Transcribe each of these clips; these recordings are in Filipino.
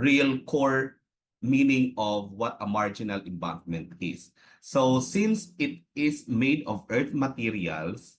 real core meaning of what a marginal embankment is. So since it is made of earth materials,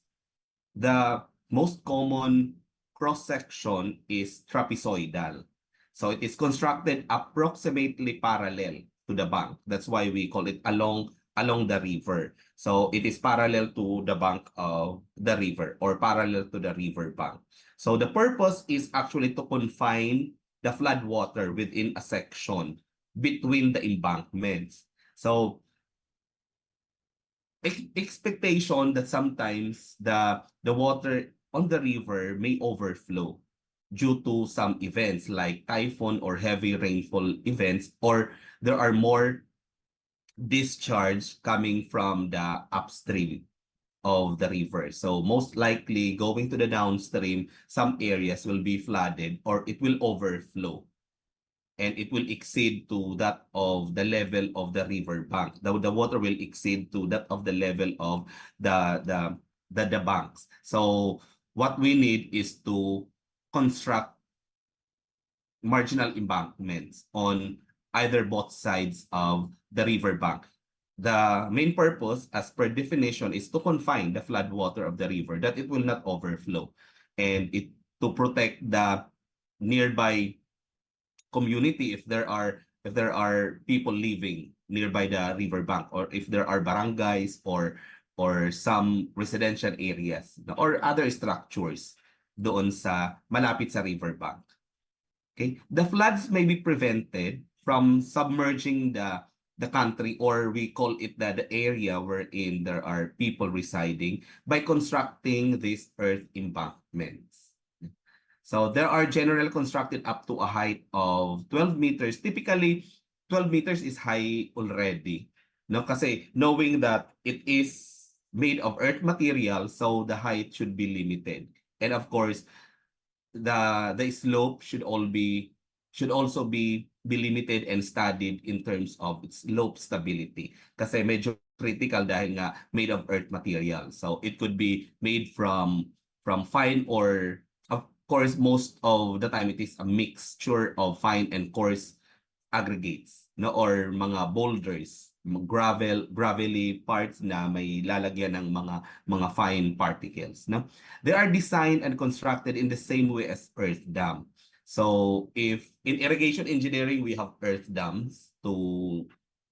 the most common cross-section is trapezoidal. So it is constructed approximately parallel to the bank. That's why we call it along the river. So it is parallel to the bank of the river or parallel to the river bank. So the purpose is actually to confine the flood water within a section between the embankments. So expectation that sometimes the water on the river may overflow due to some events like typhoon or heavy rainfall events, or there are more discharge coming from the upstream of the river. So most likely going to the downstream, some areas will be flooded or it will overflow and it will exceed to that of the level of the river bank. The water will exceed to that of the level of the banks. So what we need is to construct marginal embankments on either both sides of the river bank. The main purpose, as per definition, is to confine the flood water of the river, that it will not overflow, and it to protect the nearby community if there are people living nearby the riverbank, or if there are barangays or some residential areas or other structures doon sa malapit sa riverbank. Okay, the floods may be prevented from submerging the country, or we call it the area wherein there are people residing, by constructing these earth embankments. So there are generally constructed up to a height of 12 meters. Typically, 12 meters is high already. No, kasi knowing that it is made of earth material, so the height should be limited. And of course, the slope should also be limited and studied in terms of its slope stability. Kasi medyo critical dahil nga made of earth material. So it could be made from fine, or of course most of the time it is a mixture of fine and coarse aggregates, no, or mga boulders, gravelly parts na may lalagyan ng mga fine particles, no. They are designed and constructed in the same way as earth dam. So if in irrigation engineering we have earth dams to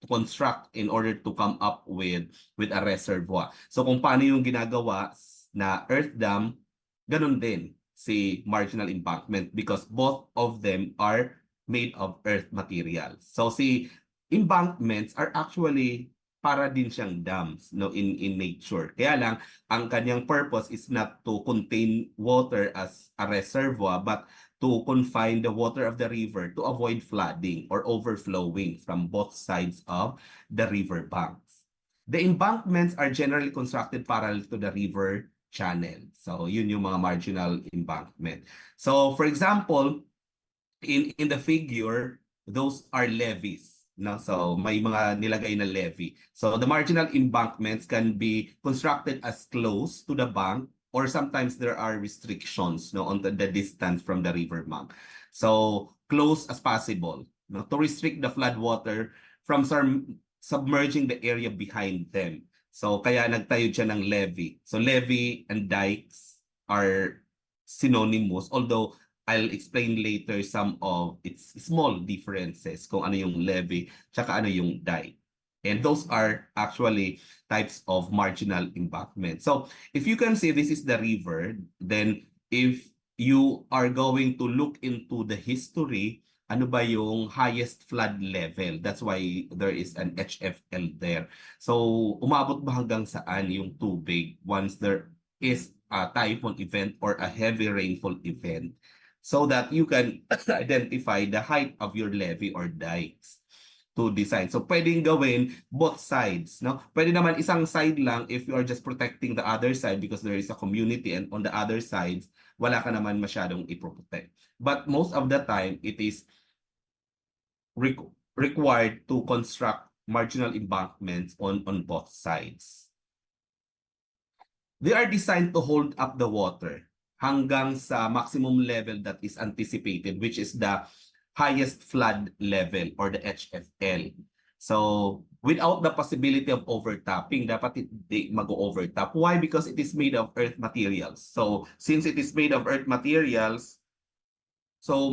construct in order to come up with a reservoir. So kung paano yung ginagawa na earth dam, ganun din si marginal embankment, because both of them are made of earth materials. So si embankments are actually para din siyang dams, no, in nature. Kaya lang ang kanyang purpose is not to contain water as a reservoir, but to confine the water of the river to avoid flooding or overflowing from both sides of the river banks. The embankments are generally constructed parallel to the river channel. So yun yung mga marginal embankment. So for example, in the figure, those are levees. No? So may mga nilagay na levee. So the marginal embankments can be constructed as close to the bank, or sometimes there are restrictions, no, on the distance from the river bank. So close as possible, no, to restrict the flood water from submerging the area behind them. So kaya nagtayo siya ng levee. So levee and dikes are synonymous, although I'll explain later some of its small differences kung ano yung levee tsaka ano yung dike. And those are actually types of marginal embankment. So if you can see this is the river, then if you are going to look into the history, ano ba yung highest flood level? That's why there is an HFL there. So umabot ba hanggang saan yung tubig once there is a typhoon event or a heavy rainfall event, so that you can identify the height of your levee or dikes to design. So pwedeng gawin both sides, no? Pwede naman isang side lang if you are just protecting the other side because there is a community, and on the other sides wala ka naman masyadong i-protect. But most of the time it is required to construct marginal embankments on both sides. They are designed to hold up the water hanggang sa maximum level that is anticipated, which is the highest flood level or the HFL. So without the possibility of overtopping, dapat hindi mag-overtop. Why? Because it is made of earth materials. So since it is made of earth materials, so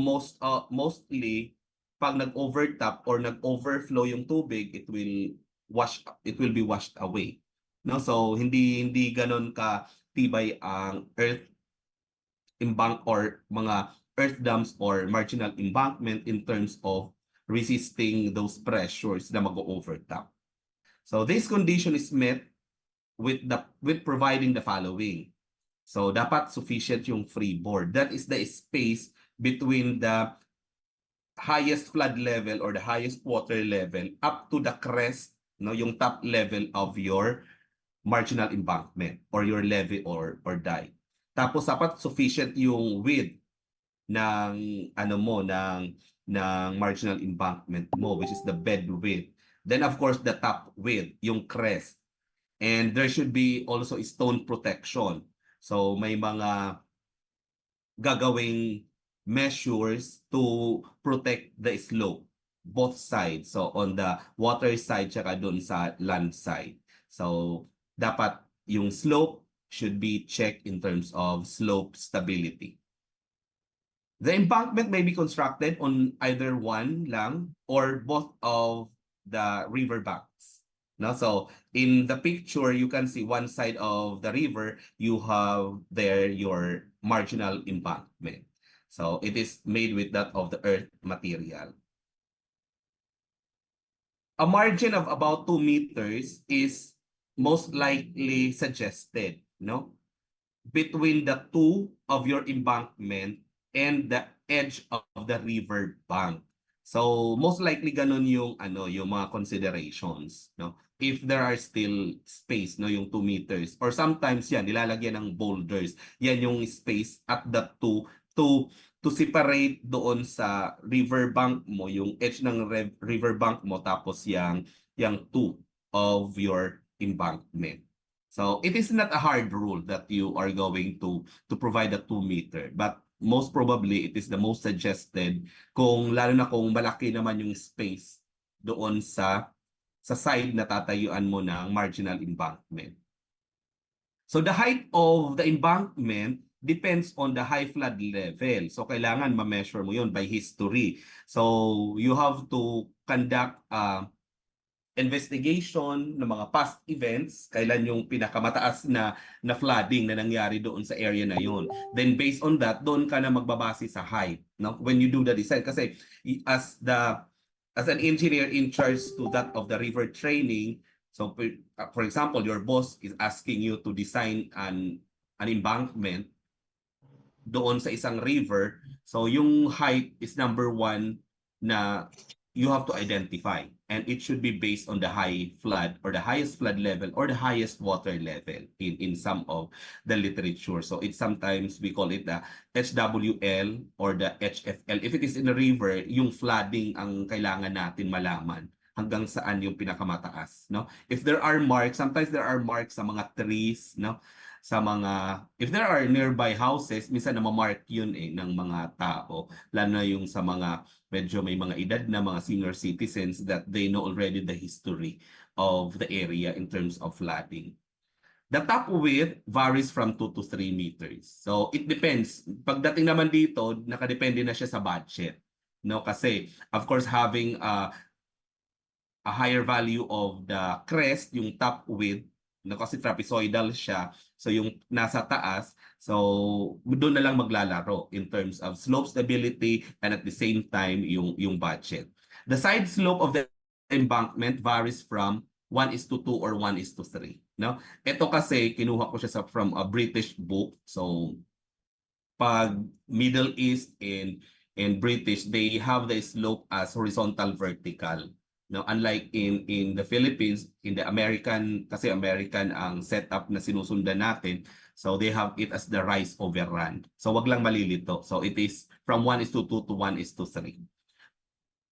mostly pag nag-overtop or nag-overflow yung tubig, it will be washed away. No, so hindi ganon ka tibay ang earth embank or mga earth dams or marginal embankment in terms of resisting those pressures na mag-overtop. So this condition is met with providing the following. So dapat sufficient yung freeboard. That is the space between the highest flood level or the highest water level up to the crest, no, yung top level of your marginal embankment or your levee or dike. Tapos dapat sufficient yung width ng ng marginal embankment mo, which is the bed width. Then of course the top width, yung crest. And there should be also stone protection. So may mga gagawing measures to protect the slope, both sides. So on the water side tsaka doon sa land side. So dapat yung slope should be checked in terms of slope stability. The embankment may be constructed on either one lang or both of the river banks. No? So in the picture, you can see one side of the river, you have there your marginal embankment. So it is made with that of the earth material. A margin of about 2 meters is most likely suggested, no? Between the two of your embankment and the edge of the river bank. So most likely ganun yung yung mga considerations, no? If there are still space, no, yung 2 meters or sometimes yan nilalagyan ng boulders. Yan yung space at the two to separate doon sa river bank mo, yung edge ng river bank mo tapos yung two of your embankment. So it is not a hard rule that you are going to provide a 2 meter, but most probably it is the most suggested lalo na kung malaki naman yung space doon sa side na tatayuan mo ng marginal embankment. So the height of the embankment depends on the high flood level. So kailangan ma-measure mo yun by history. So you have to conduct investigation ng mga past events, kailan yung pinakamataas na flooding na nangyari doon sa area na yun. Then based on that, doon ka na magbabase sa height, no? When you do the design, kasi as an engineer in charge to that of the river training, so for example, your boss is asking you to design an embankment doon sa isang river, so yung height is number one na you have to identify, and it should be based on the high flood or the highest flood level or the highest water level in some of the literature. So it's sometimes we call it the HWL or the HFL. If it is in a river, yung flooding ang kailangan natin malaman hanggang saan yung pinakamataas, no? If there are marks, sometimes there are marks sa mga trees, no? Sa mga, if there are nearby houses, minsan namamark yun ng mga tao, lalo na yung sa mga medyo may mga edad na mga senior citizens that they know already the history of the area in terms of flooding. The top width varies from 2 to 3 meters. So it depends. Pagdating naman dito, nakadepende na siya sa budget. No, kasi of course having a higher value of the crest, yung top width, no, kasi trapezoidal siya. So yung nasa taas, so doon na lang maglalaro in terms of slope stability and at the same time yung budget. The side slope of the embankment varies from 1:2 or 1:3. No? Ito kasi kinuha ko siya from a British book. So pag Middle East and British, they have the slope as horizontal vertical. No, unlike in the Philippines, in the American, kasi American ang setup na sinusundan natin, so they have it as the rise over run. So wag lang malilito. So it is from 1:2 to 1:3.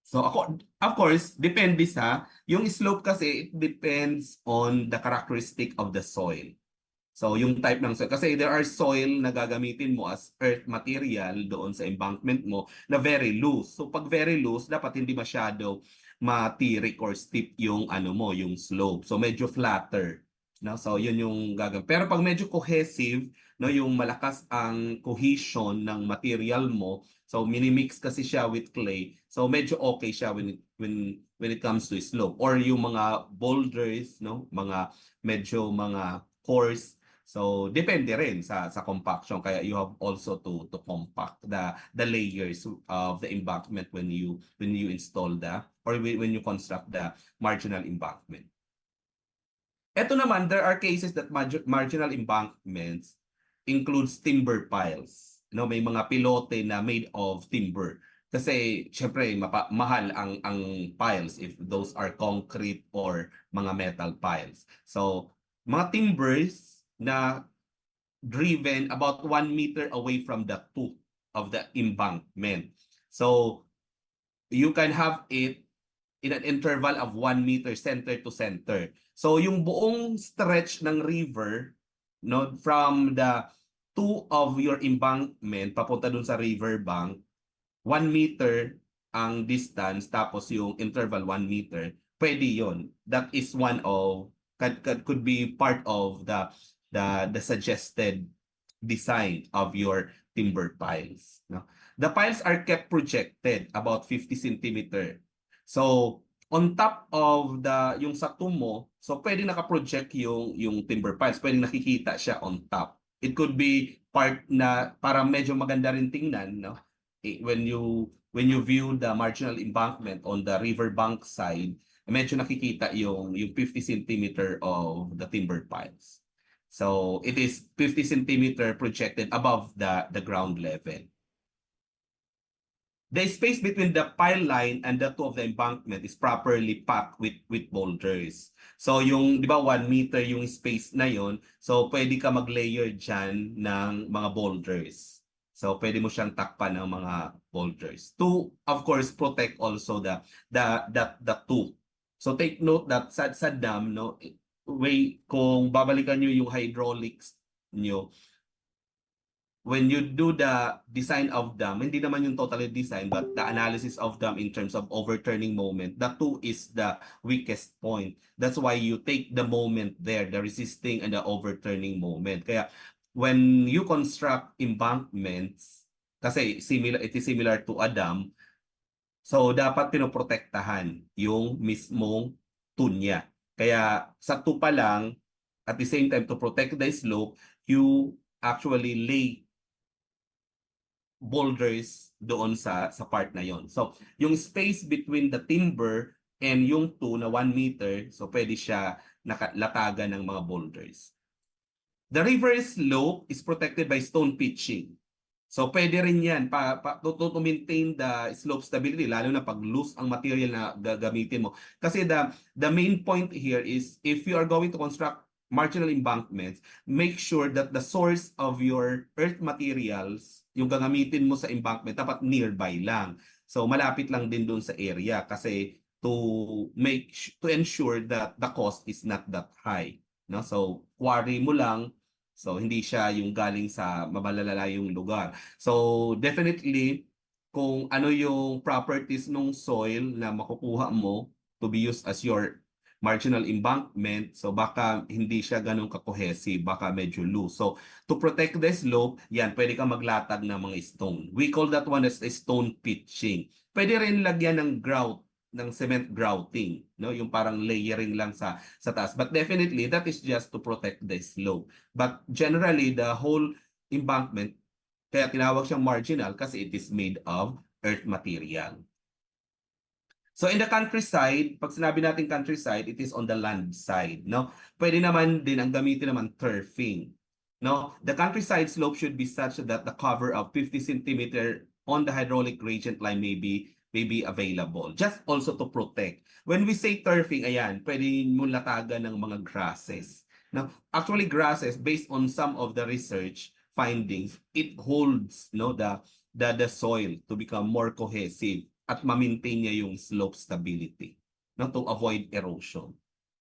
So of course, depende sa yung slope kasi it depends on the characteristic of the soil. So yung type ng soil, kasi there are soil na gagamitin mo as earth material doon sa embankment mo na very loose. So pag very loose, dapat hindi masyado matirik or steep yung ano mo, yung slope. So medyo flatter. No? So yun yung gagawin. Pero pag medyo cohesive, no, yung malakas ang cohesion ng material mo, so minimix kasi siya with clay. So medyo okay siya when it comes to slope or yung mga boulders, no, mga coarse. So depende rin sa compaction, kaya you have also to compact the layers of the embankment when you install or when you construct the marginal embankment. Ito naman, there are cases that marginal embankments includes timber piles. No, may mga pilote na made of timber. Kasi syempre mahal ang piles if those are concrete or mga metal piles. So mga timbers na driven about 1 meter away from the tooth of the embankment. So you can have it in an interval of 1 meter center to center. So yung buong stretch ng river, no, from the two of your embankment papunta dun sa river bank, 1 meter ang distance, tapos yung interval 1 meter, pwede yon. That is one of could be part of the suggested design of your timber piles. No? The piles are kept projected about 50 centimeter. So on top of yung sa mo, so pwede naka-project yung timber piles, pwede nakikita siya on top. It could be part na para medyo maganda rin tingnan, no? When you view the marginal embankment on the riverbank side, medyo nakikita yung 50 centimeter of the timber piles. So it is 50 centimeter projected above the ground level. The space between the pile line and the two of the embankment is properly packed with boulders. So yung, di ba, 1 meter yung space na yon, so pwede ka mag-layer dyan ng mga boulders. So pwede mo siyang takpan ng mga boulders to, of course, protect also the two. So take note that sa dam, no, kung babalikan nyo yung hydraulics nyo, when you do the design of dam, hindi naman yung totally design, but the analysis of dam in terms of overturning moment, the two is the weakest point. That's why you take the moment there, the resisting and the overturning moment. Kaya when you construct embankments, kasi it is similar to a dam, so dapat pinoprotektahan yung mismong tunya. Kaya sa tupa lang, at the same time to protect the slope, you actually lay boulders doon sa part na yon. So, yung space between the timber and yung two na 1 meter, so pwede siya nakalatagan ng mga boulders. The river slope is protected by stone pitching. So pwede rin yan to maintain the slope stability, lalo na pag loose ang material na gagamitin mo. Kasi the main point here is if you are going to construct marginal embankments, make sure that the source of your earth materials, yung gagamitin mo sa embankment, dapat nearby lang. So malapit lang din doon sa area kasi to ensure that the cost is not that high. No? So quarry mo lang, so hindi siya yung galing sa mabalalayong lugar. So definitely kung ano yung properties ng soil na makukuha mo to be used as your marginal embankment, so baka hindi siya ganun ka-cohesive, baka medyo loose. So to protect the slope, yan, pwede kang maglatag ng mga stone. We call that one as a stone pitching. Pwede rin lagyan ng grout, ng cement grouting, no, yung parang layering lang sa taas, but definitely that is just to protect the slope. But generally the whole embankment, kaya tinawag siyang marginal kasi it is made of earth material. So in the countryside, pag sinabi natin countryside, it is on the land side, no? Pwede naman din ang gamitin naman turfing, no? The countryside slope should be such that the cover of 50 centimeter on the hydraulic gradient line may be available, just also to protect. When we say turfing, ayan, pwede mo latagan ng mga grasses. Now, actually grasses, based on some of the research findings, it holds, no, the soil to become more cohesive at ma-maintain niya yung slope stability, no, to avoid erosion.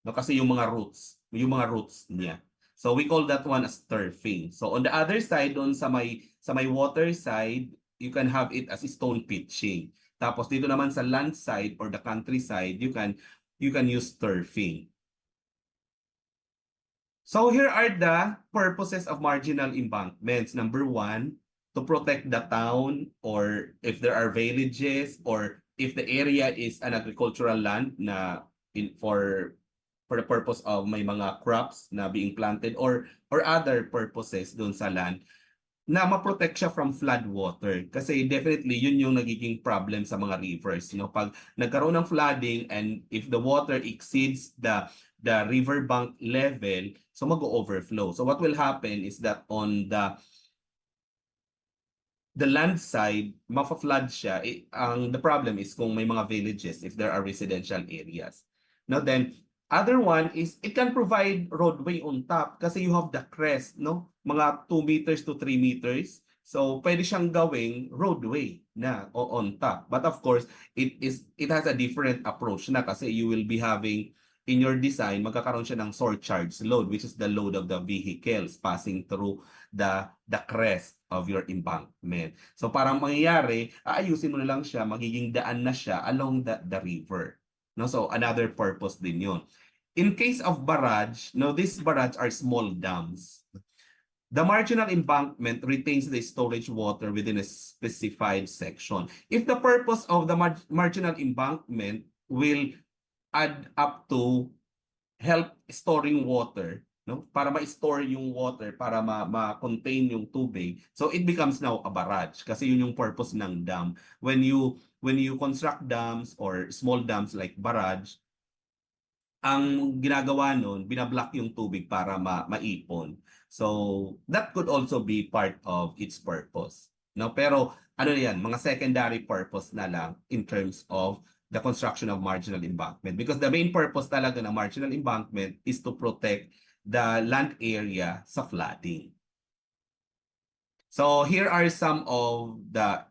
No, kasi yung mga roots niya. So we call that one as turfing. So on the other side, on sa may water side, you can have it as stone pitching. Tapos dito naman sa land side or the countryside, you can use turfing. So here are the purposes of marginal embankments. Number one, to protect the town, or if there are villages, or if the area is an agricultural land na for the purpose of may mga crops na being planted, or other purposes doon sa land, na ma-protect siya from flood water. Kasi definitely yun yung nagiging problem sa mga rivers. You know, pag nagkaroon ng flooding and if the water exceeds the riverbank level, so mag-overflow. So what will happen is that on the land side, mafa-flood siya. The problem is kung may mga villages, if there are residential areas. Now then, other one is it can provide roadway on top kasi you have the crest, no? Mga 2 meters to 3 meters. So pwede siyang gawing roadway na on top. But of course, it has a different approach na kasi you will be having in your design, magkakaroon siya ng surcharge load, which is the load of the vehicles passing through the crest of your embankment. So parang mangyayari, aayusin mo na lang siya, magiging daan na siya along the river. No, so another purpose din 'yon. In case of barrage, no, these barrage are small dams. The marginal embankment retains the storage water within a specified section. If the purpose of the marginal embankment will add up to help storing water, no, para ma-store yung water, para ma-contain yung tubig, so it becomes now a barrage kasi yun yung purpose ng dam. When you construct dams or small dams like barrage, ang ginagawa nun, binablock yung tubig para maipon. So that could also be part of its purpose. No, pero ano yan, mga secondary purpose na lang in terms of the construction of marginal embankment, because the main purpose talaga ng marginal embankment is to protect the land area sa flooding. So here are some of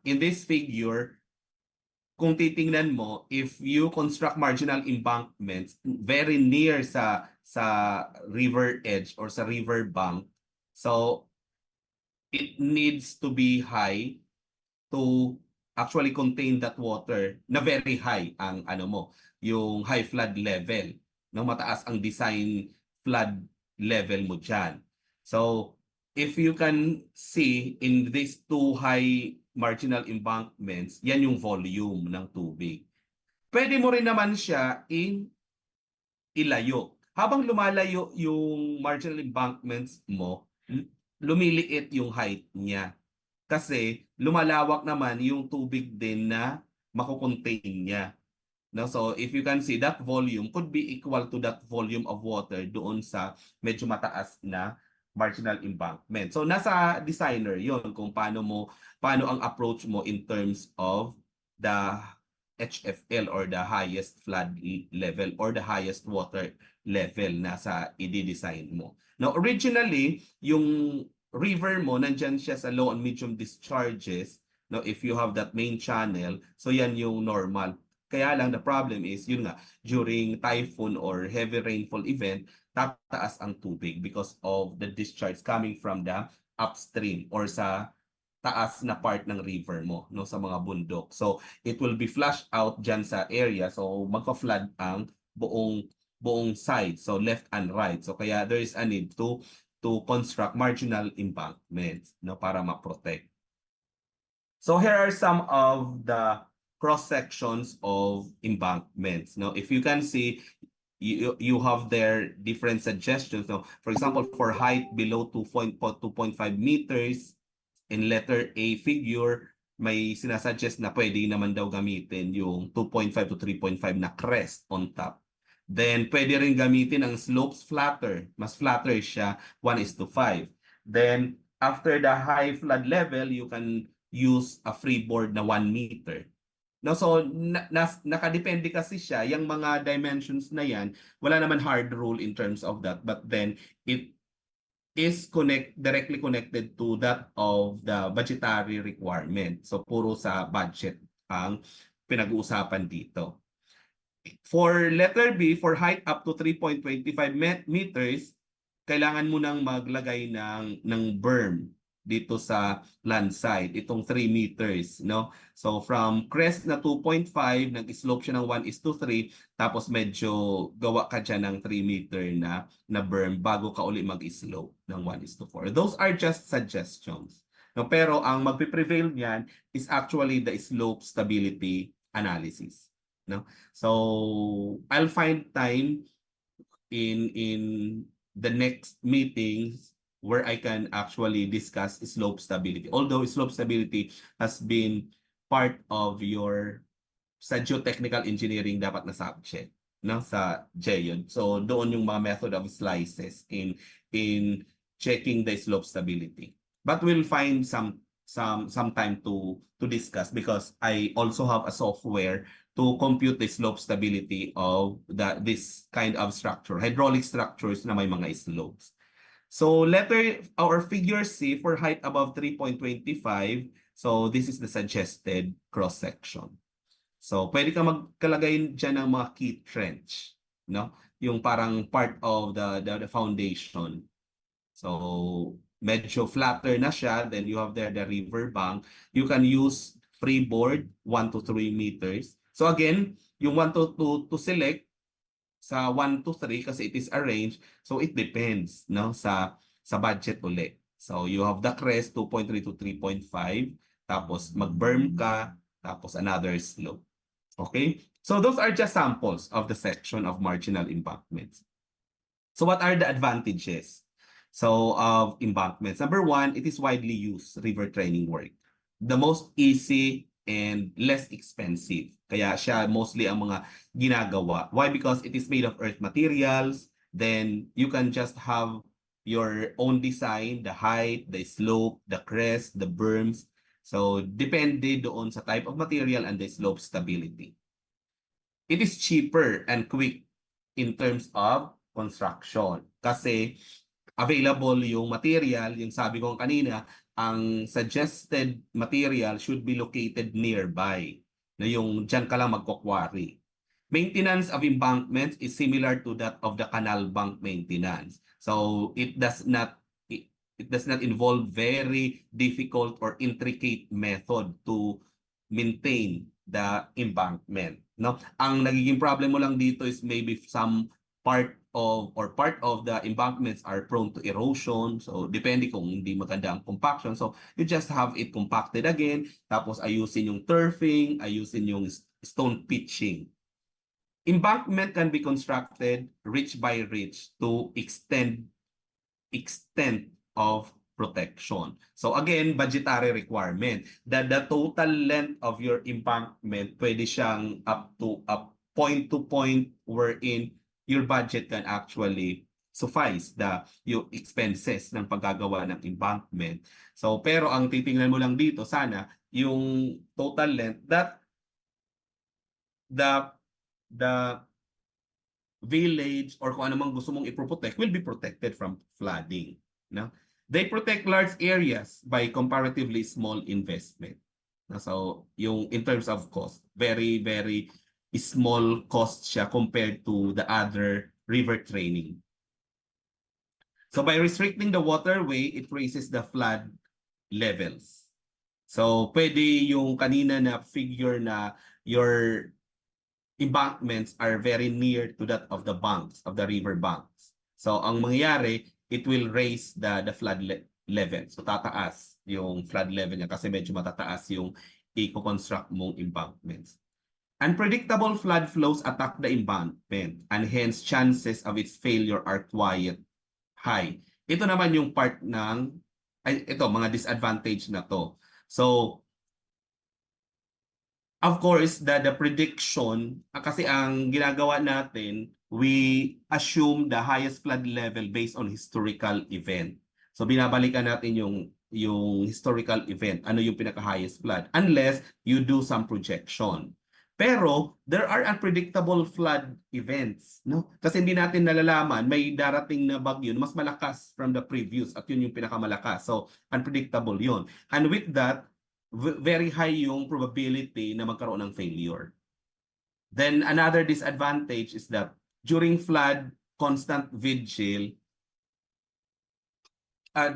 in this figure, kung titingnan mo, if you construct marginal embankments very near sa river edge or sa river bank, so it needs to be high to actually contain that water na very high ang yung high flood level. No, mataas ang design flood level mo dyan. So if you can see in these two high marginal embankments, yan yung volume ng tubig. Pwede mo rin naman siya ilayo. Habang lumalayo yung marginal embankments mo, lumiliit yung height niya. Kasi lumalawak naman yung tubig din na makukontain niya. No? So if you can see, that volume could be equal to that volume of water doon sa medyo mataas na marginal embankment. So nasa designer yon kung paano ang approach mo in terms of the HFL or the highest flood level or the highest water level na sa i-design mo. Now originally, yung river mo, nandyan siya sa low and medium discharges. No, if you have that main channel, so yan yung normal. Kaya lang the problem is, yun nga, during typhoon or heavy rainfall event, tataas ang tubig because of the discharge coming from the upstream or sa taas na part ng river mo, no, sa mga bundok. So it will be flushed out dyan sa area, so magpa-flood ang buong side, so left and right. So kaya there is a need to construct marginal embankments, no, para ma-protect. So here are some of the cross sections of embankments. Now, if you can see, you have there different suggestions. So, for example, for height below 2.5 meters, in letter A figure, may sinasuggest na pwede naman daw gamitin yung 2.5 to 3.5 na crest on top. Then, pwede rin gamitin ang slopes flatter. Mas flatter siya, 1:5. Then, after the high flood level, you can use a freeboard na 1 meter. No, so nakadepende kasi siya, yung mga dimensions na yan, wala naman hard rule in terms of that, but then it is directly connected to that of the budgetary requirement. So puro sa budget ang pinag-uusapan dito. For letter B, for height up to 3.25 meters, kailangan mo nang maglagay ng berm dito sa land side, itong 3 meters, no? So from crest na 2.5, nag-slope siya ng 1:3, tapos medyo gawa ka dyan ng 3 meter na berm bago ka uli mag-slope ng 1:4. Those are just suggestions. No, pero ang magpe-prevail niyan is actually the slope stability analysis, no? So I'll find time in the next meetings where I can actually discuss slope stability. Although slope stability has been part of your sa geotechnical engineering dapat na subject, no, sa GEON. So doon yung mga method of slices in checking the slope stability. But we'll find some time to discuss because I also have a software to compute the slope stability of this kind of structure, hydraulic structures na may mga slopes. So letter or figure C for height above 3.25. So this is the suggested cross section. So pwede ka magkalagay dyan ng mga key trench, no? Yung parang part of the foundation. So medyo flatter na siya, then you have there the river bank. You can use freeboard 1 to 3 meters. So again, yung 1 to select sa 1 to 3 kasi it is arranged. So it depends, no, sa budget ulit. So you have the crest 2.3 to 3.5, tapos mag-berm ka, tapos another slope. Okay? So those are just samples of the section of marginal embankments. So what are the advantages so of embankments? Number one, it is widely used river training work. The most easy and less expensive. Kaya siya mostly ang mga ginagawa. Why? Because it is made of earth materials. Then you can just have your own design, the height, the slope, the crest, the berms. So depende doon sa type of material and the slope stability. It is cheaper and quick in terms of construction kasi available yung material, yung sabi ko kanina, ang suggested material should be located nearby, na yung dyan ka lang magkukwari. Maintenance of embankments is similar to that of the canal bank maintenance. So it does not involve very difficult or intricate method to maintain the embankment, no? Ang nagiging problem mo lang dito is maybe some part of the embankments are prone to erosion. So depende kung hindi maganda ang compaction. So you just have it compacted again, tapos ayusin yung turfing, ayusin yung stone pitching. Embankment can be constructed ridge by ridge to extend extent of protection. So again, budgetary requirement. The total length of your embankment, pwede siyang up to point to point wherein your budget can actually suffice yung expenses ng paggagawa ng embankment. So pero ang titingnan mo lang dito sana yung total length that the village or kung ano mang gusto mong i-protect will be protected from flooding, no? They protect large areas by comparatively small investment. So yung in terms of cost, very very small cost siya compared to the other river training. So by restricting the waterway, it raises the flood levels. So pwede yung kanina na figure na your embankments are very near to that of the banks, of the river banks. So ang mangyayari, it will raise the flood level. So tataas yung flood level niya kasi medyo matataas yung i-construct mong embankments. Unpredictable flood flows attack the embankment and hence chances of its failure are quite high. Ito naman yung part ng, ito mga disadvantage na to. So of course, the prediction, kasi ang ginagawa natin, we assume the highest flood level based on historical event. So binabalikan natin yung historical event, ano yung pinaka-highest flood, unless you do some projection. Pero there are unpredictable flood events, no? Kasi hindi natin nalalaman, may darating na bagyo na mas malakas from the previous at yun yung pinakamalakas. So unpredictable yun. And with that, very high yung probability na magkaroon ng failure. Then another disadvantage is that during flood, constant vigil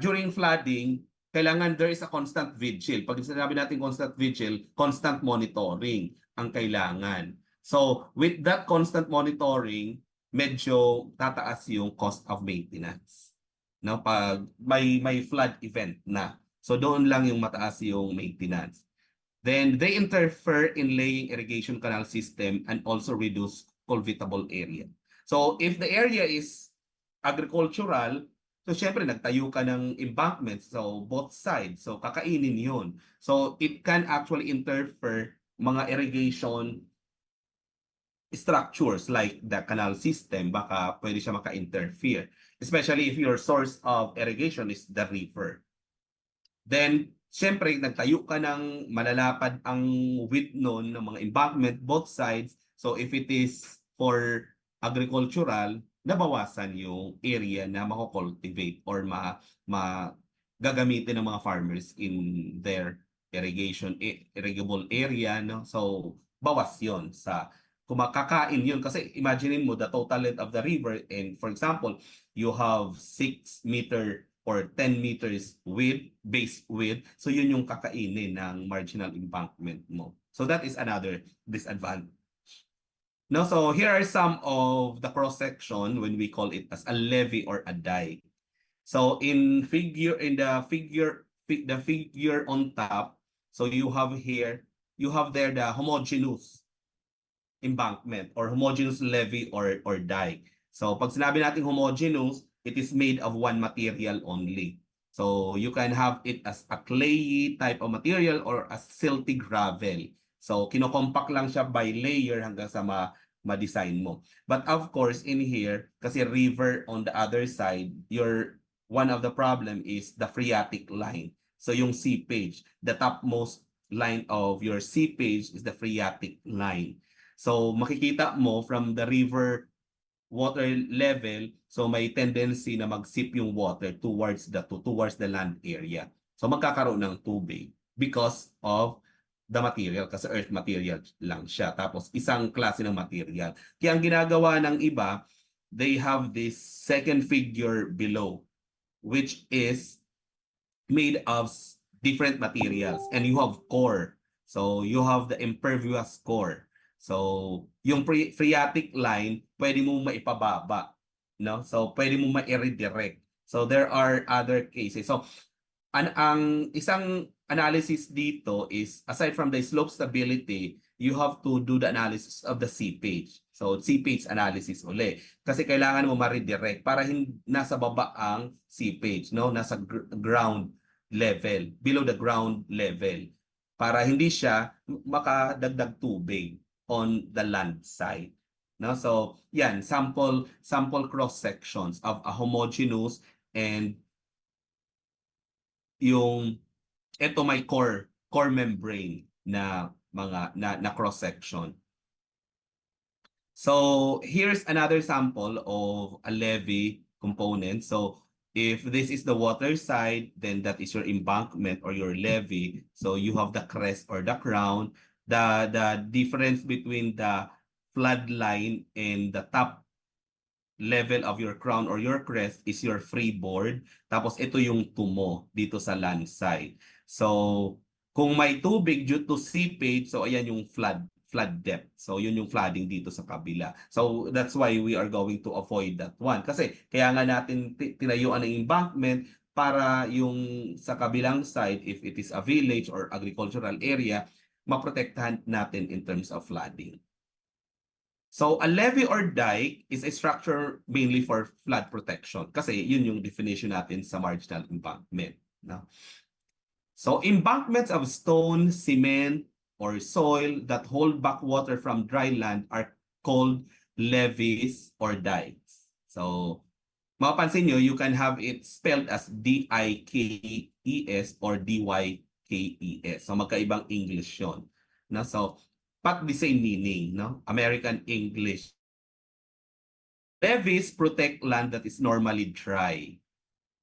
during flooding, kailangan there is a constant vigil. Pag sinabi natin constant vigil, constant monitoring ang kailangan. So with that constant monitoring, medyo tataas yung cost of maintenance. No, pag may flood event na. So doon lang yung mataas yung maintenance. Then they interfere in laying irrigation canal system and also reduce cultivable area. So if the area is agricultural, so syempre nagtayo ka ng embankment, so both sides, so kakainin yun. So it can actually interfere mga irrigation structures like the canal system, baka pwede siya maka-interfere. Especially if your source of irrigation is the river. Then, syempre, nagtayo ka ng malalapad ang width nun ng mga embankment, both sides. So if it is for agricultural, nabawasan yung area na mako-cultivate or gagamitin ng mga farmers in their irrigable area, no? So bawas yon sa kumakakain yun kasi imagine mo the total length of the river, and for example you have 6 meter or 10 meters width, base width, so yun yung kakainin ng marginal embankment mo. So that is another disadvantage. No, so here are some of the cross section when we call it as a levee or a dike. So the figure on top, so you have there the homogeneous embankment or homogeneous levee or dike. So pag sinabi natin homogeneous, it is made of one material only. So you can have it as a clayey type of material or a silty gravel. So kinokompact lang siya by layer hanggang sa ma-design mo. But of course in here, kasi river on the other side, one of the problem is the phreatic line. So yung seepage, the topmost line of your seepage is the phreatic line. So makikita mo from the river water level, so may tendency na mag-seep yung water towards the land area. So magkakaroon ng tubig because of the material, kasi earth material lang siya. Tapos isang klase ng material. Kaya ang ginagawa ng iba, they have this second figure below, which is made of different materials, and you have core. So you have the impervious core. So yung phreatic line, pwede mo maipababa, no? So pwede mo ma-redirect. So there are other cases. So ang isang analysis dito is, aside from the slope stability, you have to do the analysis of the seepage. So seepage analysis uli. Kasi kailangan mo ma-redirect para nasa baba ang seepage, no? Nasa ground level, below the ground level. Para hindi siya makadagdag tubig on the land side. No? So yan, sample cross sections of a homogeneous, and yung ito may core membrane na mga na cross section. So here's another sample of a levee component. So if this is the water side, then that is your embankment or your levee. So you have the crest or the crown. The difference between the flood line and the top level of your crown or your crest is your freeboard. Tapos ito yung tumo dito sa land side. So kung may tubig due to seepage, so ayan yung flood depth. So yun yung flooding dito sa kabila. So that's why we are going to avoid that one. Kasi kaya nga natin tinayuan ng embankment para yung sa kabilang side, if it is a village or agricultural area, maprotektahan natin in terms of flooding. So a levee or dike is a structure mainly for flood protection kasi yun yung definition natin sa marginal embankment. No? So embankments of stone, cement, or soil that hold back water from dry land are called levees or dikes. So mapapansin nyo, you can have it spelled as D-I-K-E-S or D-Y-K-E-S. So magkaibang English yun. No? So but the same meaning, no? American English. Levees protect land that is normally dry,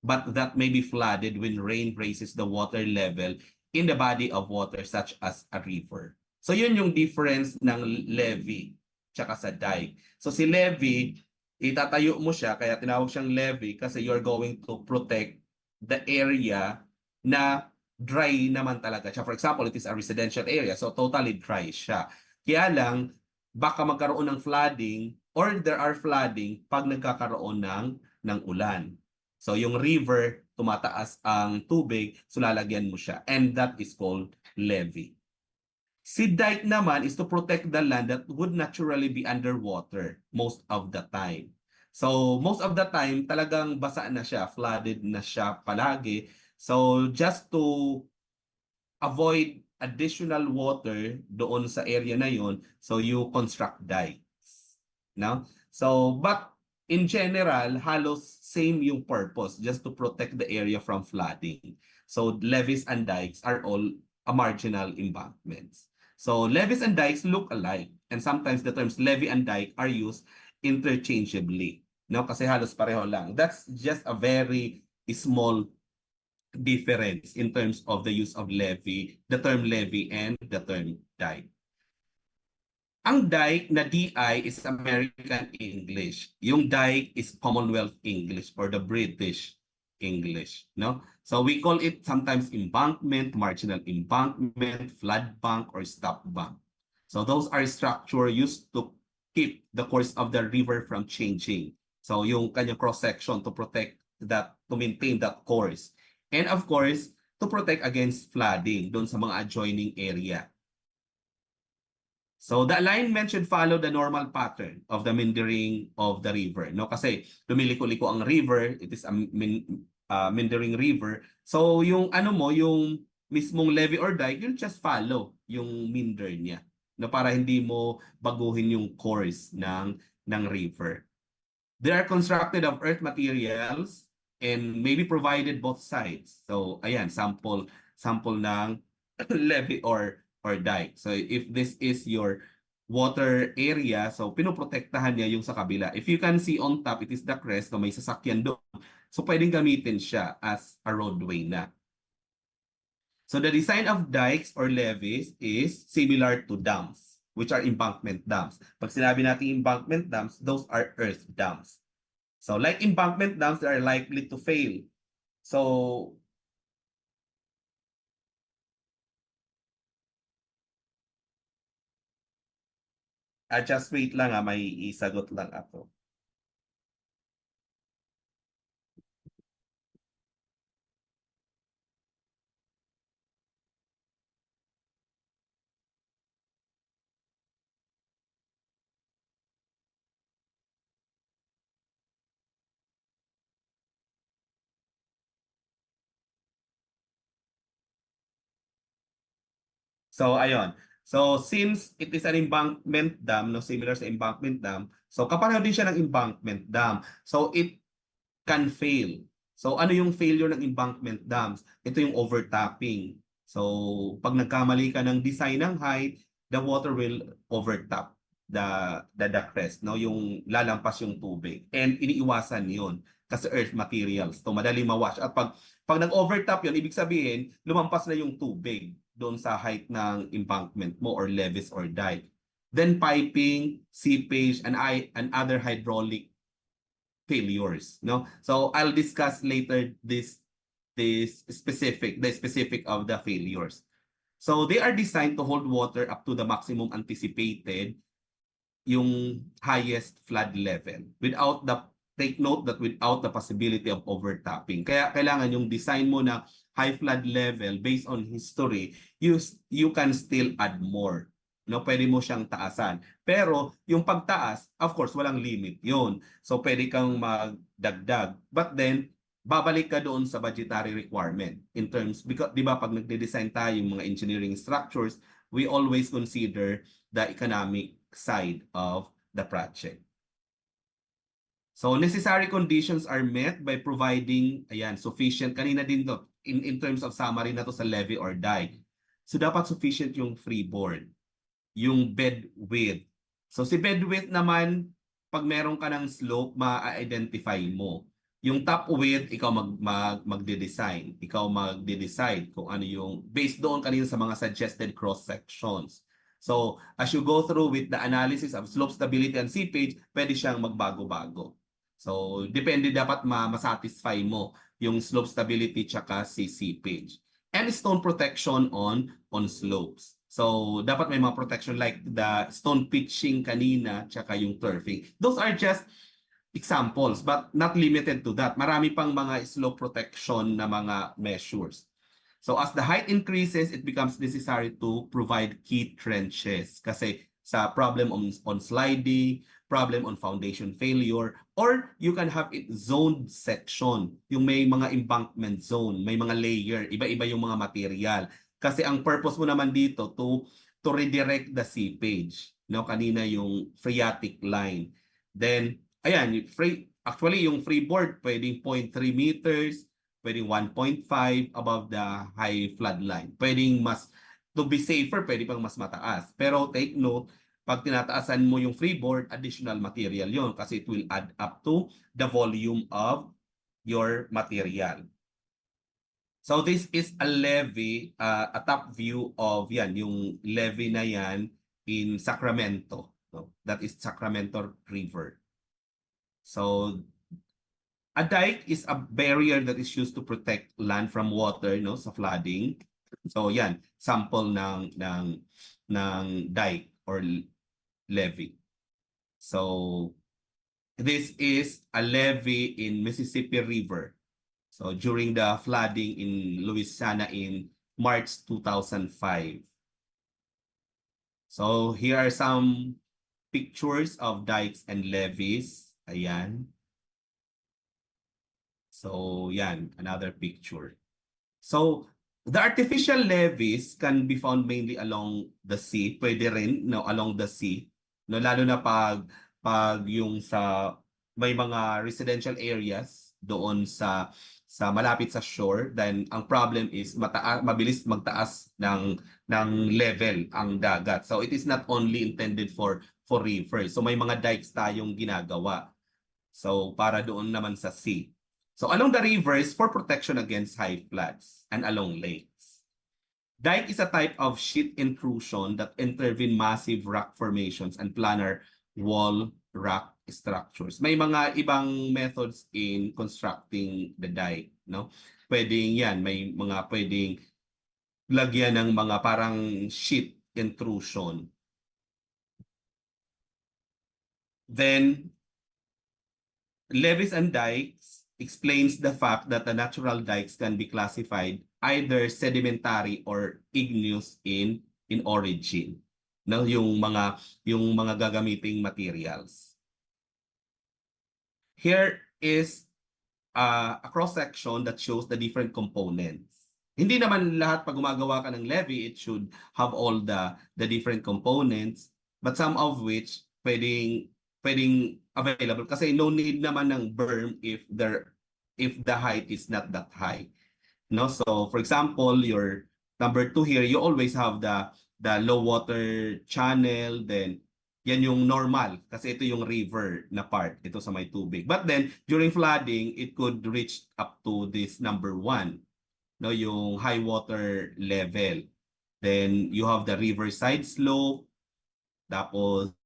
but that may be flooded when rain raises the water level in the body of water such as a river. So yun yung difference ng levee tsaka sa dike. So si levee, itatayo mo siya, kaya tinawag siyang levee kasi you're going to protect the area na dry naman talaga siya. For example, it is a residential area, so totally dry siya. Kaya lang, baka magkaroon ng flooding or there are flooding pag nagkakaroon ng ulan. So yung river, tumataas ang tubig, so lalagyan mo siya. And that is called levee. Si dike naman is to protect the land that would naturally be underwater most of the time. So most of the time, talagang basa na siya, flooded na siya palagi. So just to avoid additional water doon sa area na yon, so you construct dikes. No? So, but in general, halos same yung purpose, just to protect the area from flooding. So levees and dikes are all a marginal embankments. So levees and dikes look alike, and sometimes the terms levee and dike are used interchangeably. No, kasi halos pareho lang. That's just a very small difference in terms of the use of levee, the term levee and the term dike. Ang dike na DI is American English. Yung dike is Commonwealth English or the British English, no? So we call it sometimes embankment, marginal embankment, flood bank, or stop bank. So those are structure used to keep the course of the river from changing. So yung kanyang cross section to protect that, to maintain that course. And of course, to protect against flooding doon sa mga adjoining area. So the alignment should follow the normal pattern of the meandering of the river. No, kasi lumiliko-liko ang river, it is a meandering river. So yung ano mo, yung mismong levee or dike, you'll just follow yung meander niya. No, para hindi mo baguhin yung course ng river. They are constructed of earth materials and maybe provided both sides. So ayan, sample ng levee or dike. So if this is your water area, so pinoprotektahan niya yung sa kabila. If you can see on top, it is the crest, so may sasakyan doon. So pwedeng gamitin siya as a roadway na. So the design of dikes or levees is similar to dams, which are embankment dams. Pag sinabi natin embankment dams, those are earth dams. So like embankment dams, they are likely to fail. So just wait lang, may isagot lang ako. So ayun. So since it is an embankment dam, no, similar sa embankment dam, so kapareho din siya ng embankment dam. So it can fail. So ano yung failure ng embankment dams? Ito yung overtopping. So pag nagkamali ka ng design ng height, the water will overtop the crest, no, yung lalampas yung tubig. And iniiwasan 'yon kasi earth materials. To madaling mawash. At pag nag-overtop 'yon, ibig sabihin lumampas na yung tubig doon sa height ng embankment mo or levees or dike. Then piping, seepage, and other hydraulic failures, no? So I'll discuss later the specific of the failures. So they are designed to hold water up to the maximum anticipated, yung highest flood level, take note that without the possibility of overtopping. Kaya kailangan yung design mo na high flood level based on history, you can still add more. No, pwede mo siyang taasan. Pero yung pagtaas, of course, walang limit 'yon. So pwede kang magdagdag. But then babalik ka doon sa budgetary requirement in terms, because 'di ba pag nagde-design tayo yung mga engineering structures, we always consider the economic side of the project. So necessary conditions are met by providing, ayan, sufficient, kanina din to, in terms of summary na to sa levee or dike. So dapat sufficient yung freeboard, yung bed width. So si bed width naman, pag meron ka ng slope, ma-identify mo. Yung top width, ikaw magde-design. Ikaw magde-decide kung ano yung, based doon kanina sa mga suggested cross sections. So as you go through with the analysis of slope stability and seepage, pwede siyang magbago-bago. So depende, dapat ma-satisfy mo yung slope stability tsaka sea seepage. And stone protection on slopes. So, dapat may mga protection like the stone pitching kanina tsaka yung turfing. Those are just examples but not limited to that. Marami pang mga slope protection na mga measures. So as the height increases, it becomes necessary to provide key trenches kasi sa problem on sliding, problem on foundation failure, or you can have it zoned section. Yung may mga embankment zone, may mga layer, iba-iba yung mga material. Kasi ang purpose mo naman dito to redirect the seepage. No, kanina yung phreatic line. Then ayan, actually yung freeboard pwedeng 0.3 meters, pwedeng 1.5 above the high flood line. Pwedeng mas, to be safer, pwede pang mas mataas. Pero take note, pag tinataasan mo yung freeboard, additional material yon kasi it will add up to the volume of your material. So this is a levee, a top view of yan, yung levee na yan in Sacramento. No? That is Sacramento River. So a dike is a barrier that is used to protect land from water, no, sa flooding. So yan, sample ng dike or levee. So this is a levee in Mississippi River. So during the flooding in Louisiana in March 2005. So here are some pictures of dikes and levees. Ayan. So yan, another picture. So the artificial levees can be found mainly along the sea. Pwede rin, no, along the sea. No, lalo na pag yung sa may mga residential areas doon sa malapit sa shore, then ang problem is mabilis magtaas ng level ang dagat. So it is not only intended for rivers. So may mga dikes tayong ginagawa. So para doon naman sa sea. So along the rivers for protection against high floods and along lakes. Dike is a type of sheet intrusion that intervene massive rock formations and planar wall rock structures. May mga ibang methods in constructing the dike, no? Pwedeng yan, may mga pwedeng lagyan ng mga parang sheet intrusion. Then levees and dikes explains the fact that the natural dikes can be classified either sedimentary or igneous in origin. No, yung mga gagamiting materials. Here is a cross section that shows the different components. Hindi naman lahat pag gumagawa ka ng levee it should have all the different components, but some of which pwedeng available kasi no need naman ng berm if the height is not that high. No, so for example, your number 2 here, you always have the low water channel, then yan yung normal kasi ito yung river na part, ito sa may tubig. But then during flooding, it could reach up to this number 1, no, yung high water level. Then you have the riverside slope, tapos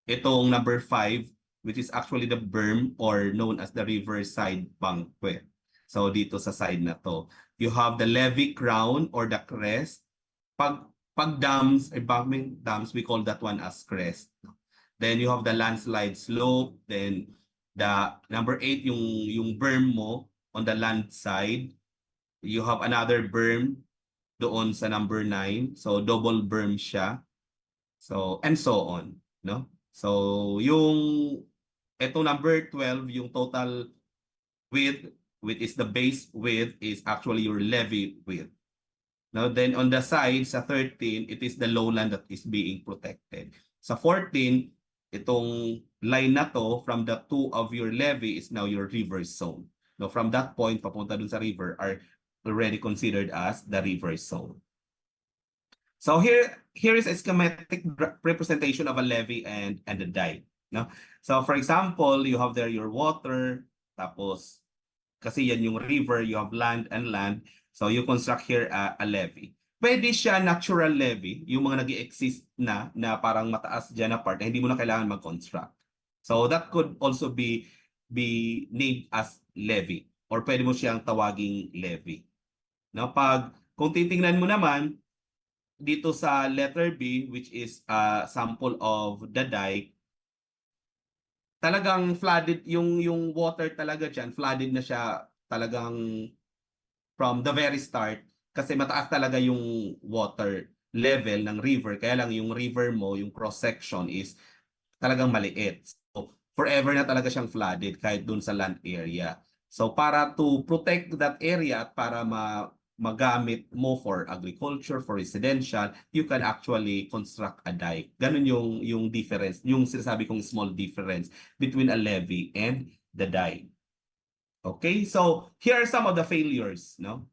itong number 5, which is actually the berm or known as the riverside banquet. So dito sa side na to, you have the levee crown or the crest. Pag dams, embankment dams, we call that one as crest. Then you have the landslide slope. Then the number 8, yung berm mo on the land side. You have another berm doon sa number 9. So double berm siya. So and so on, no? So yung etong number 12, yung total width is the base width is actually your levee width. Now then on the side sa 13, it is the lowland that is being protected. Sa 14, itong line na to from the 2 of your levee is now your river zone. Now from that point papunta dun sa river are already considered as the river zone. So here is a schematic representation of a levee and a dike. No? So for example, you have there your water, tapos kasi yan yung river, you have land and land. So you construct here a levee. Pwede siya natural levee, yung mga nag-exist na parang mataas dyan na part, na hindi mo na kailangan mag-construct. So that could also be named as levee or pwede mo siyang tawaging levee. No, kung titingnan mo naman dito sa letter B, which is a sample of the dike, talagang flooded yung water talaga diyan, flooded na siya talagang from the very start kasi mataas talaga yung water level ng river, kaya lang yung river mo, yung cross section is talagang maliit. So forever na talaga siyang flooded kahit dun sa land area. So para to protect that area at para magamit mo for agriculture, for residential, you can actually construct a dike. Ganun yung difference, yung sinasabi kong small difference between a levee and the dike. Okay, so here are some of the failures, no?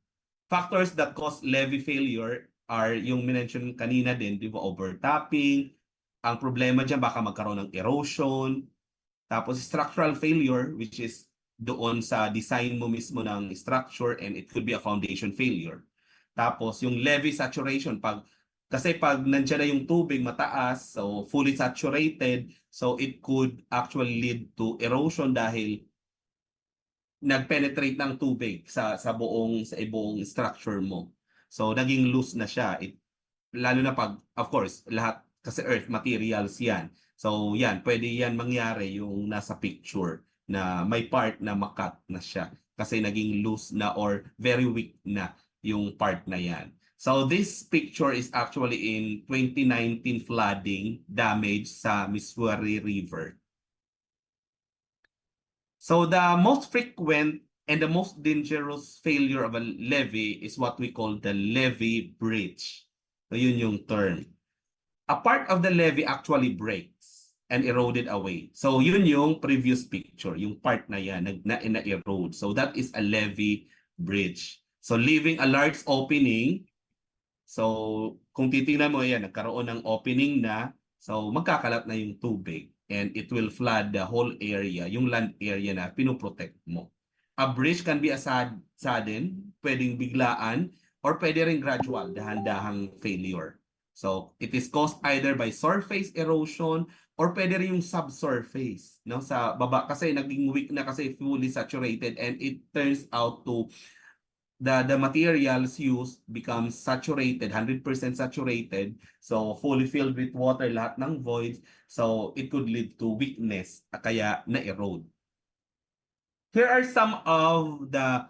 Factors that cause levee failure are yung minention kanina din, di ba, overtopping. Ang problema dyan, baka magkaroon ng erosion. Tapos structural failure, which is doon sa design mo mismo ng structure, and it could be a foundation failure. Tapos yung levee saturation, kasi pag nandiyan na yung tubig mataas, so fully saturated, so it could actually lead to erosion dahil nag-penetrate ng tubig sa buong structure mo. So naging loose na siya. Lalo na pag, of course, lahat kasi earth materials yan. So yan, pwede yan mangyari yung nasa picture na may part na makat na siya kasi naging loose na or very weak na yung part na yan. So this picture is actually in 2019 flooding damage sa Missouri River. So the most frequent and the most dangerous failure of a levee is what we call the levee breach. So yun yung term. A part of the levee actually breaks and eroded away. So yun yung previous picture, yung part na yan na-erode. So that is a levee breach. So leaving a large opening. So kung titingnan mo yan, nagkaroon ng opening na, so magkakalat na yung tubig and it will flood the whole area, yung land area na pinoprotect mo. A breach can be a sudden, pwedeng biglaan, or pwede rin gradual, dahan-dahang failure. So it is caused either by surface erosion or pwede rin yung subsurface, no, sa baba kasi naging weak na kasi fully saturated and it turns out to the materials used becomes saturated, 100% saturated, so fully filled with water lahat ng voids, so it could lead to weakness kaya na-erode. Here are some of the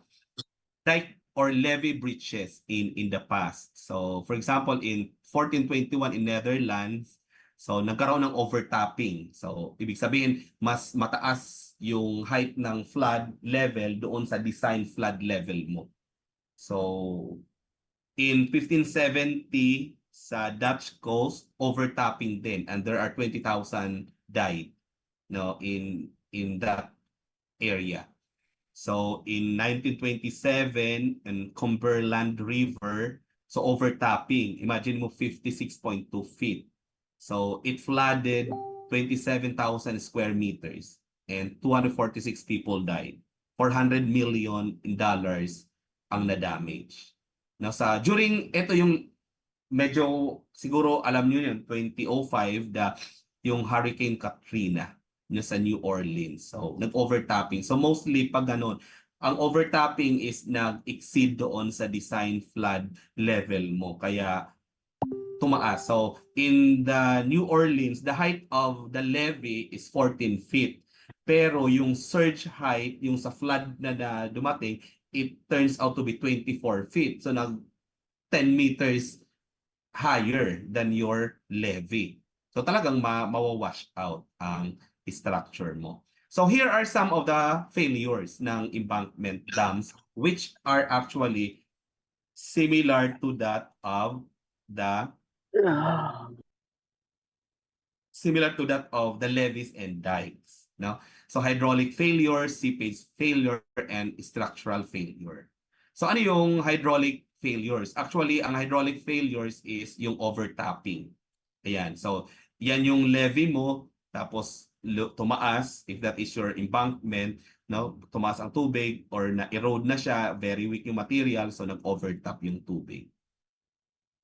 dike or levee breaches in the past. So for example, in 1421 in Netherlands, so nagkaroon ng overtopping. So ibig sabihin, mas mataas yung height ng flood level doon sa design flood level mo. So in 1570 sa Dutch coast, overtopping din, and there are 20,000 died, no, in that area. So in 1927 in Cumberland River, so overtopping, imagine mo 56.2 feet. So it flooded 27,000 square meters and 246 people died. $400 million ang na-damage. During ito yung medyo siguro alam niyo yun, 2005 yung Hurricane Katrina sa New Orleans. So nag-overtopping. So mostly pag ganun, ang overtopping is nag-exceed doon sa design flood level mo. Kaya tumaas. So in the New Orleans, the height of the levee is 14 feet. Pero yung surge height, yung sa flood na dumating, it turns out to be 24 feet. So nag 10 meters higher than your levee. So talagang mawawash out ang structure mo. So here are some of the failures ng embankment dams which are actually similar to that of the levees and dikes. No? So hydraulic failure, seepage failure, and structural failure. So ano yung hydraulic failures? Actually, ang hydraulic failures is yung overtopping. Ayan. So yan yung levee mo, tapos tumaas, if that is your embankment, no? Tumaas ang tubig or na-erode na siya, very weak yung material, so nag-overtop yung tubig.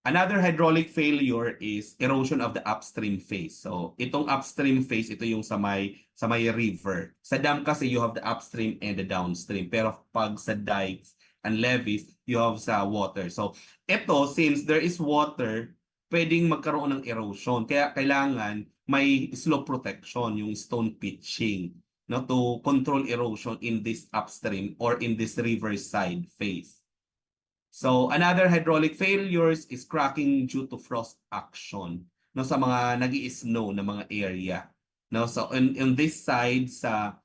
Another hydraulic failure is erosion of the upstream phase. So itong upstream phase, ito yung sa may river. Sa dam kasi you have the upstream and the downstream. Pero pag sa dikes and levees, you have sa water. So ito, since there is water, pwedeng magkaroon ng erosion. Kaya kailangan may slope protection, yung stone pitching, no, to control erosion in this upstream or in this riverside phase. So another hydraulic failures is cracking due to frost action, no, sa mga nag-i-snow na mga area, no. So in this side sa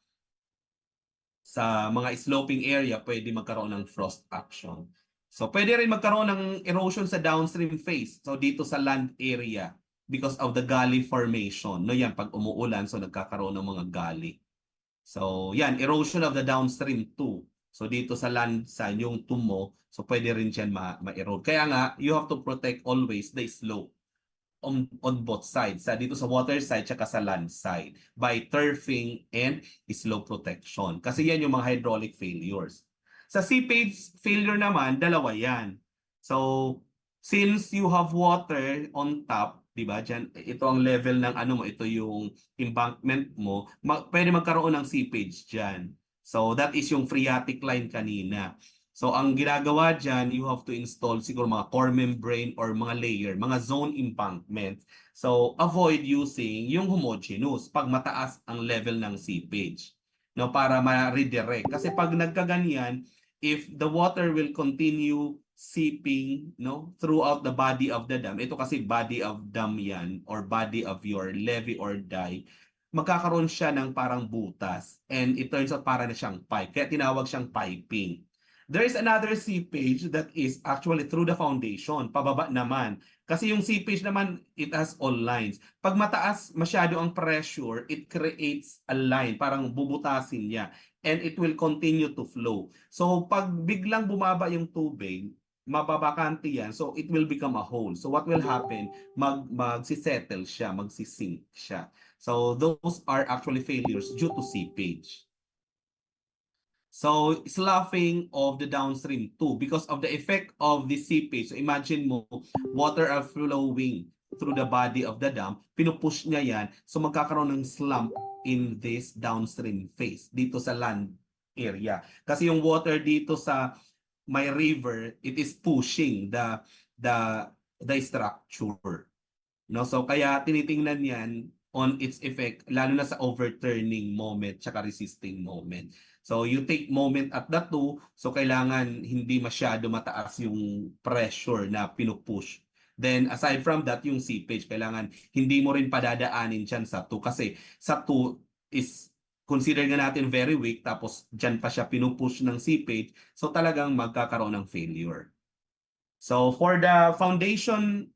mga sloping area pwede magkaroon ng frost action. So pwede rin magkaroon ng erosion sa downstream phase. So dito sa land area because of the gully formation, no, yan pag umuulan so nagkakaroon ng mga gully. So yan, erosion of the downstream too. So dito sa land side, yung tumo, so pwede rin siyan ma-erode. Kaya nga, you have to protect always the slope on both sides. Dito sa water side tsaka sa land side by turfing and slope protection. Kasi yan yung mga hydraulic failures. Sa seepage failure naman, dalawa yan. So, since you have water on top, di ba? Diyan, ito ang level ng ano mo, ito yung embankment mo, pwede magkaroon ng seepage diyan. So that is yung phreatic line kanina. So ang ginagawa diyan, you have to install siguro mga core membrane or mga layer, mga zone embankment. So avoid using yung homogeneous pag mataas ang level ng seepage. No, para ma-redirect. Kasi pag nagkaganyan, if the water will continue seeping, no, throughout the body of the dam, ito kasi body of dam yan or body of your levee or dike, magkakaroon siya ng parang butas and it turns out para na siyang pipe. Kaya tinawag siyang piping. There is another seepage that is actually through the foundation, pababa naman. Kasi yung seepage naman, it has all lines. Pag mataas masyado ang pressure, it creates a line, parang bubutasin niya. And it will continue to flow. So pag biglang bumaba yung tubig, mababakante yan, so it will become a hole. So what will happen? Magsisettle siya, magsisink siya. So those are actually failures due to seepage. So sloughing of the downstream too because of the effect of the seepage. So imagine mo, water are flowing through the body of the dam, pinupush niya yan, so magkakaroon ng slump in this downstream phase dito sa land area. Kasi yung water dito sa my river, it is pushing the structure. No, so kaya tinitingnan yan on its effect lalo na sa overturning moment tsaka resisting moment. So you take moment at the two, so kailangan hindi masyado mataas yung pressure na pinupush. Then aside from that, yung seepage, kailangan hindi mo rin padadaanin dyan sa 2 kasi sa 2 is consider nga natin very weak tapos dyan pa siya pinupush ng seepage, so talagang magkakaroon ng failure. So for the foundation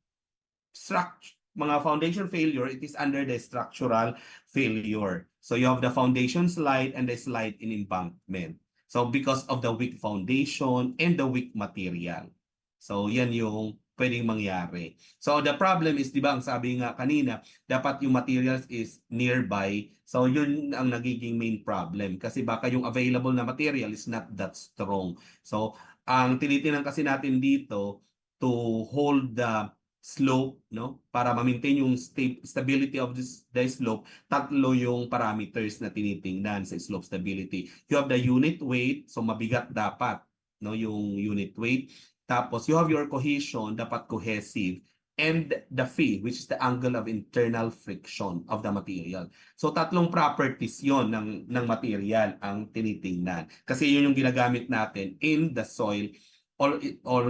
structure, mga foundation failure, it is under the structural failure. So you have the foundation slide and the slide in embankment. So because of the weak foundation and the weak material. So yan yung pwedeng mangyari. So the problem is, di ba, ang sabi nga kanina, dapat yung materials is nearby. So yun ang nagiging main problem. Kasi baka yung available na material is not that strong. So ang tinitingnan kasi natin dito to hold the slope, no, para ma-maintain yung stability of the slope, tatlo yung parameters na tinitingnan sa slope stability. You have the unit weight, so mabigat dapat, no, yung unit weight. Tapos you have your cohesion, dapat cohesive, and the phi, which is the angle of internal friction of the material. So tatlong properties yon ng material ang tinitingnan. Kasi yun yung ginagamit natin in the soil or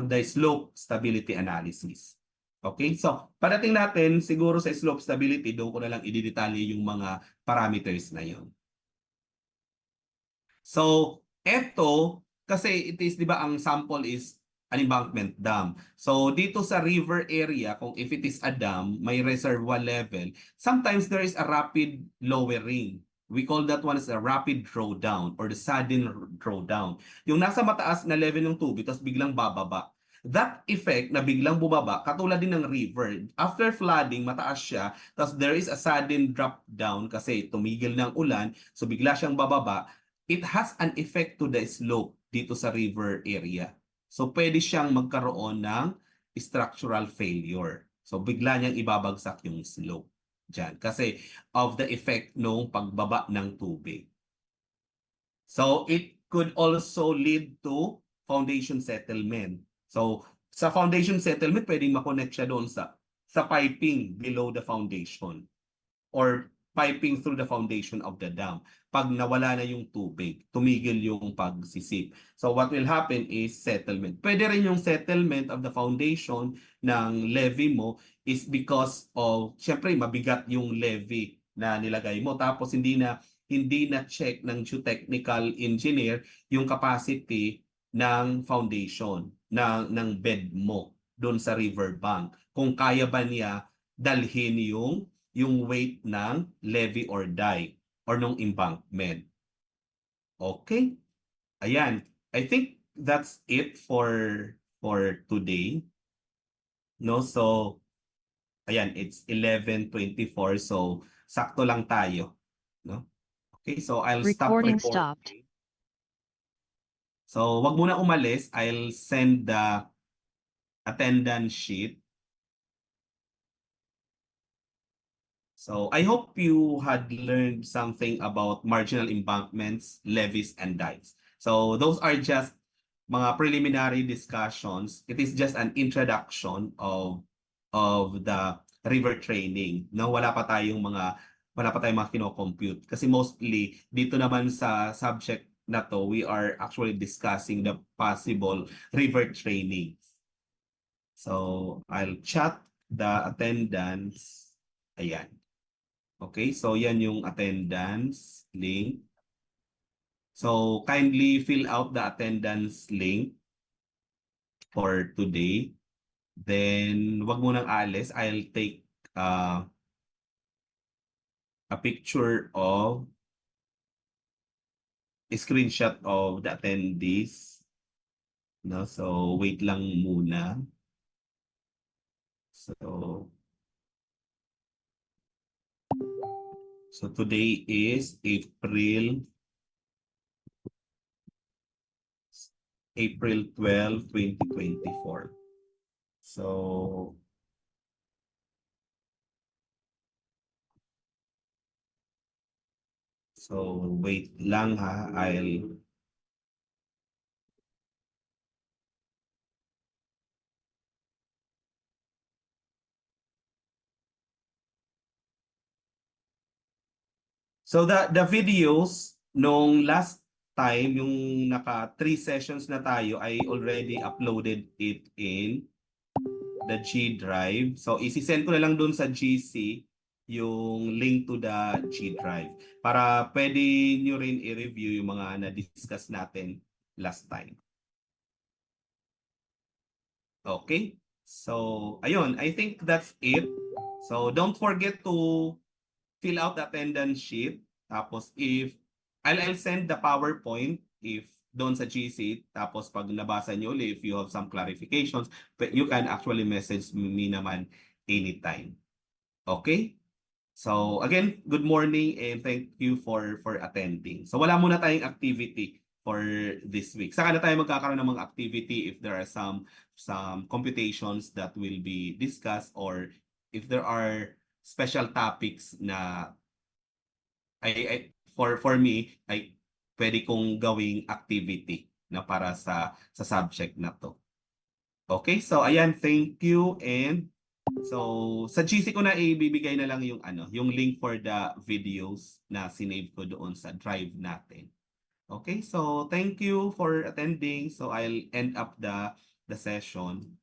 the slope stability analysis. Okay, so padating natin siguro sa slope stability, doon ko na lang ididetalye yung mga parameters na yun. So, eto, kasi it is, di ba, ang sample is an embankment dam. So, dito sa river area, kung if it is a dam, may reservoir level, sometimes there is a rapid lowering. We call that one as a rapid drawdown or the sudden drawdown. Yung nasa mataas na level ng tubig, tapos biglang bababa. That effect na biglang bumaba, katulad din ng river. After flooding, mataas siya, tapos there is a sudden drop down kasi tumigil ng ulan, so bigla siyang bababa. It has an effect to the slope dito sa river area. So pwede siyang magkaroon ng structural failure. So bigla niyang ibabagsak yung slope dyan kasi of the effect nung pagbaba ng tubig. So it could also lead to foundation settlement. So sa foundation settlement, pwedeng makonect siya doon sa piping below the foundation or piping through the foundation of the dam. Pag nawala na yung tubig, tumigil yung pagsisip. So what will happen is settlement. Pwede rin yung settlement of the foundation ng levee mo is because of, syempre mabigat yung levee na nilagay mo. Tapos hindi na check ng geotechnical engineer yung capacity ng foundation ng bed mo doon sa riverbank. Kung kaya ba niya dalhin yung weight ng levee or dike or nung embankment. Okay? Ayan. I think that's it for today. No, so ayan, it's 11:24, so sakto lang tayo, no? Okay, so I'll stop Recording recording. stopped. So wag muna umalis, I'll send the attendance sheet. So I hope you had learned something about marginal embankments, levees, and dikes. So those are just mga preliminary discussions. It is just an introduction of the river training. No, wala pa tayong mga kino-compute kasi mostly dito naman sa subject na to, we are actually discussing the possible river training. So I'll chat the attendance. Ayan. Okay, so yan yung attendance link. So kindly fill out the attendance link for today. Then wag mo nang alis. I'll take a picture of a screenshot of the attendees. No, so wait lang muna. So today is April 12, 2024. So wait lang ha, So the videos nung last time, yung naka 3 sessions na tayo, I already uploaded it in the G Drive. So isi-send ko na lang doon sa GC yung link to the G Drive para pwede nyo rin i-review yung mga na-discuss natin last time. Okay? So ayun, I think that's it. So don't forget to fill out the attendance sheet. Tapos I'll send the PowerPoint if doon sa GC. Tapos pag nabasa nyo ulit, if you have some clarifications, you can actually message me naman anytime. Okay? So again, good morning and thank you for attending. So wala muna tayong activity for this week. Saka na tayo magkakaroon ng mga activity if there are some computations that will be discussed or if there are special topics na for me ay pwede kong gawing activity na para sa subject na to. Okay, so ayan, thank you and so sa GC ko na ibibigay na lang yung link for the videos na sinave ko doon sa drive natin. Okay, so thank you for attending. So I'll end up the session.